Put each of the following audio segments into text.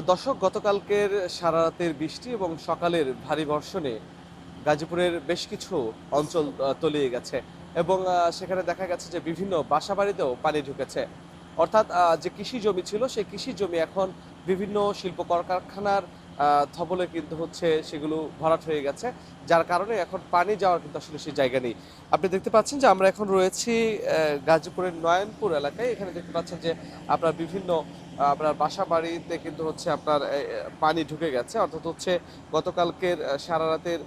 দর্শক, গতকালকের সারা রাতের বৃষ্টি এবং সকালের ভারী বর্ষণে গাজীপুরের বেশ কিছু অঞ্চল তলিয়ে গেছে এবং সেখানে দেখা গেছে যে বিভিন্ন বাসাবাড়িতেও পানি ঢুকেছে। অর্থাৎ যে কৃষি জমি ছিল সেই কৃষি জমি এখন বিভিন্ন শিল্প কলকারখানার থবলে কিন্তু হচ্ছে সেগুলো ভরাট হয়ে গেছে, যার কারণে এখন পানি যাওয়ার কিন্তু আসলে সেই জায়গা নেই। আপনি দেখতে পাচ্ছেন যে আমরা এখন রয়েছি গাজীপুরের নয়নপুর এলাকায়। এখানে দেখতে পাচ্ছেন যে আপনার বিভিন্ন আপনার বাসা বাড়িতে কিন্তু হচ্ছে আপনার পানি ঢুকে গেছে। অর্থাৎ হচ্ছে গতকালকের সারা রাতের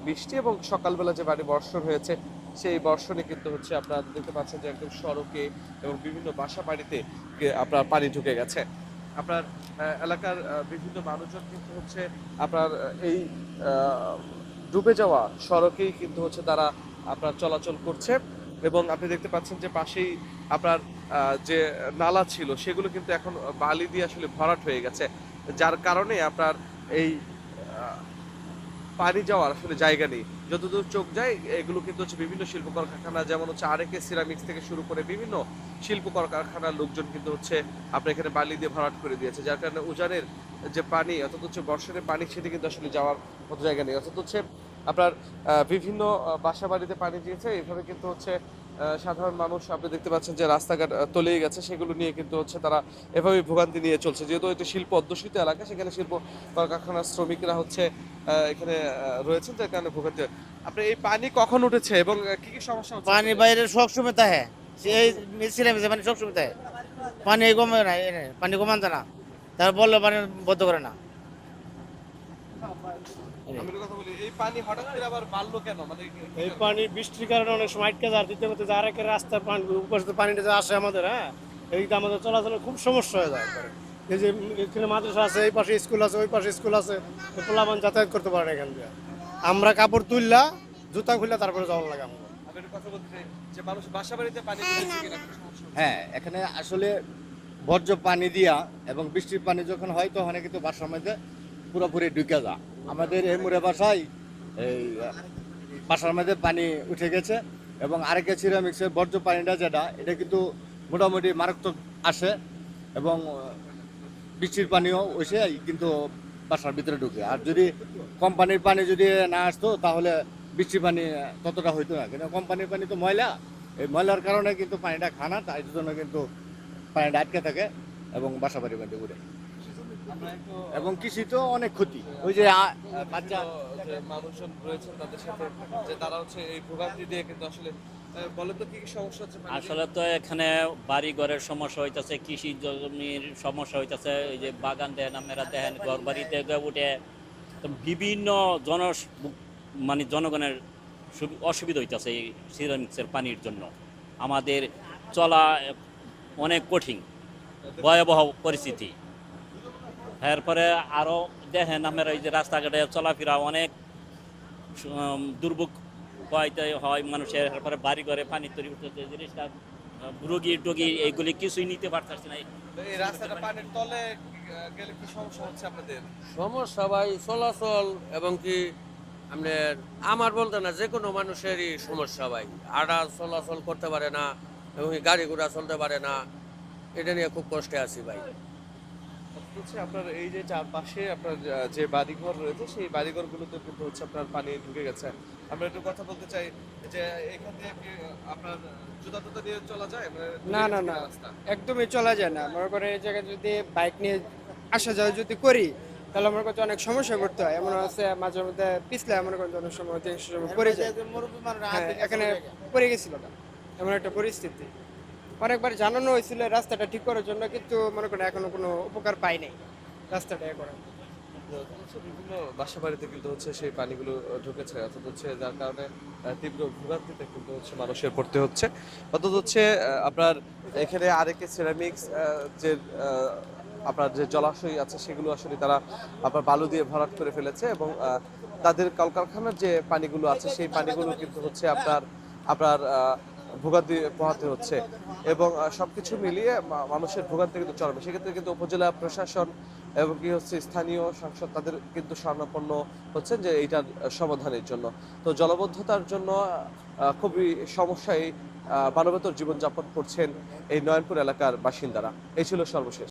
বৃষ্টি এবং সকালবেলা যে ভারী বর্ষণ হয়েছে সেই বর্ষণে কিন্তু হচ্ছে আপনার দেখতে পাচ্ছেন যে একদম সড়কে এবং বিভিন্ন বাসা বাড়িতে আপনার পানি ঢুকে গেছে। আপনার এলাকার বিভিন্ন মানুষজন কিন্তু হচ্ছে আপনার এই ডুবে যাওয়া সড়কেই কিন্তু হচ্ছে তারা আপনার চলাচল করছে এবং আপনি দেখতে পাচ্ছেন যে পাশেই আপনার যে নালা ছিল সেগুলো কিন্তু এখন বালি দিয়ে আসলে ভরাট হয়ে গেছে, যার কারণে আপনার এই পানি যাওয়ার আসলে জায়গা নেই। যতদূর চোখ যায় এগুলো কিন্তু হচ্ছে বিভিন্ন শিল্প কলকারখানা, যেমন হচ্ছে আরএকে সিরামিক্স থেকে শুরু করে বিভিন্ন শিল্প কলকারখানার লোকজন কিন্তু হচ্ছে আপনার এখানে বালি দিয়ে ভরাট করে দিয়েছে, যার কারণে উজানের যে পানি অর্থাৎ হচ্ছে বর্ষণের পানি সেটি কিন্তু আসলে যাওয়ার মতো জায়গা নেই। অর্থাৎ হচ্ছে আপনার বিভিন্ন বাসা বাড়িতে পানি দিয়েছে, এইভাবে কিন্তু হচ্ছে সাধারণ মানুষ আপনি দেখতে পাচ্ছেন যে রাস্তাঘাট তলিয়ে গেছে, সেগুলো নিয়ে কিন্তু হচ্ছে তারা এভাবেই ভোগান্তি নিয়ে চলছে। যেহেতু এটা শিল্প অধ্যুষিত এলাকা, সেখানে শিল্প কলকারখানার শ্রমিকরা হচ্ছে এখানে রয়েছেন, যার কারণে ভোগান্তি। আপনি এই পানি কখন উঠেছে এবং কি কি সমস্যা হচ্ছে? পানি বাইরে সবসময় থাকে সেই ছিলাম পানি সবসময় থাকে। পানি কমে না পানি কমান না, তার বললে পানি বদ্ধ করে না। আমি একটা কথা বলি, এই পানি হঠাৎ করে আবার বাড়লো কেন? মানে এই পানি বৃষ্টির কারণে অনেক সময় আটকে যায়, দ্বিতীয় কথা যারা রাস্তার পানি উপর থেকে পানিটা যে আসে আমাদের, হ্যাঁ, এইটা আমাদের চলাচলে খুব সমস্যা হয়ে যায়। এই যে এখানে মাদ্রাসা আছে, এই পাশে স্কুল আছে, ওই পাশে স্কুল আছে, পোলাপান যাতায়াত করতে পারে না এখান দিয়ে। আমরা কাপড় তুললা জুতা খুললা তারপরে যাওয়ার লাগে আমাদের। আমি একটা কথা বলতে চাই যে মানুষ বাসা বাড়িতে পানি দিয়েছে কিনা কোনো সমস্যা হচ্ছে? হ্যাঁ, এখানে আসলে বর্জ্য পানি দিয়া এবং বৃষ্টির পানি যখন হয় তখন কিন্তু বাসার মধ্যে পুরোপুরি ঢুকে যায়। আমাদের এই মুড়ে বাসায় এই বাসার মধ্যে পানি উঠে গেছে এবং আরেকে সিরামিক্সের বর্জ্য পানিটা যেটা এটা কিন্তু মোটামুটি মারাত্মক আসে এবং বৃষ্টির পানিও ওইসে কিন্তু বাসার ভিতরে ঢুকে। আর যদি কোম্পানির পানি যদি না আসতো তাহলে বৃষ্টির পানি ততটা হইতো না, কিন্তু কোম্পানির পানি তো ময়লা, এই ময়লার কারণে কিন্তু পানিটা খানা, তাই জন্য কিন্তু পানিটা আটকে থাকে এবং বাসা বাড়ির মধ্যে উঠে আমরা একটু এবং কৃষি তো অনেক ক্ষতি। ওই যে বাচ্চা যে মানুষজন রয়েছেন তাদের সাথে যে তারা হচ্ছে এই ভোগান্তি দিয়ে কিন্তু আসলে বলেন তো কি কি সমস্যা হচ্ছে পানি দিয়ে? আসলে তো এখানে বাড়ি ঘরের সমস্যা হইতাছে, কৃষি জমির সমস্যা হইতাছে, এই যে বাগান দেখেন আপনারা দেখেন, ঘর বাড়িতে উঠে তো বিভিন্ন মানে জনগণের অসুবিধা হইতাছে এই সিরামিক্সের পানির জন্য। আমাদের চলা অনেক কঠিন, ভয়াবহ পরিস্থিতি। এরপরে আরও দেখেন আপনারা এই যে রাস্তাঘাটে চলাফেরা অনেক দুর্ভোগ পাইতে হয় মানুষের। এরপরে বাড়ি ঘরে পানি তৈরি করতে জিনিসটা রোগী টগি এইগুলি কিছুই নিতে পারতেছে না। তো এই রাস্তাটা পানির তলে গেলে কি সমস্যা হচ্ছে আপনাদের? সমস্যা ভাই চলাচল এবং কি আপনার আমার বলতে না যে কোনো মানুষেরই সমস্যা ভাই। আড়া চলাচল করতে পারে না এবং কি গাড়ি ঘোড়া চলতে পারে না, এটা নিয়ে খুব কষ্টে আছি ভাই। হচ্ছে আপনার এই যে চারপাশে আপনার যে বাড়িঘর রয়েছে সেই বাড়িঘরগুলোতে কিন্তু হচ্ছে আপনার পানি ঢুকে গেছে। আমরা একটু কথা বলতে চাই যে এখান থেকে কি আপনার জুতা টুতা দিয়ে চলা যায়? মানে না না না, রাস্তা একদমই চলা যায় না। মনে করেন এই জায়গায় যদি বাইক নিয়ে আসা যাওয়া যদি করি তাহলে মনে করতে অনেক সমস্যা করতে হয়। এমন আছে মাঝে মধ্যে পিছলে মনে করেন অনেক সময় সময় পড়ে যায়। হ্যাঁ, এখানে পড়ে গেছিল না, এমন একটা পরিস্থিতি। অনেকবার জানানো হয়েছিল রাস্তাটা ঠিক করার জন্য, কিন্তু মনে করেন এখনো কোনো উপকার পাই নাই রাস্তাটা এ করার। হচ্ছে বিভিন্ন বাসা বাড়িতে কিন্তু হচ্ছে সেই পানিগুলো ঢুকেছে, অর্থাৎ হচ্ছে যার কারণে তীব্র ভোগান্তিতে কিন্তু হচ্ছে মানুষের পড়তে হচ্ছে। অর্থাৎ হচ্ছে আপনার এখানে আরেকে সিরামিক্স যে আপনার যে জলাশয় আছে সেগুলো আসলে তারা আপনার বালু দিয়ে ভরাট করে ফেলেছে এবং তাদের কলকারখানার যে পানিগুলো আছে সেই পানিগুলো কিন্তু হচ্ছে আপনার আপনার ভোগান্তি পোহাতে হচ্ছে এবং সবকিছু মিলিয়ে মানুষের ভোগান্তি কিন্তু চরমে। সেক্ষেত্রে কিন্তু উপজেলা প্রশাসন এবং কি হচ্ছে স্থানীয় সংসদ তাদের কিন্তু শরণাপন্ন হচ্ছেন যে এইটার সমাধানের জন্য। তো জলবদ্ধতার জন্য খুবই সমস্যায় মানবেতর জীবনযাপন করছেন এই নয়নপুর এলাকার বাসিন্দারা। এই ছিল সর্বশেষ।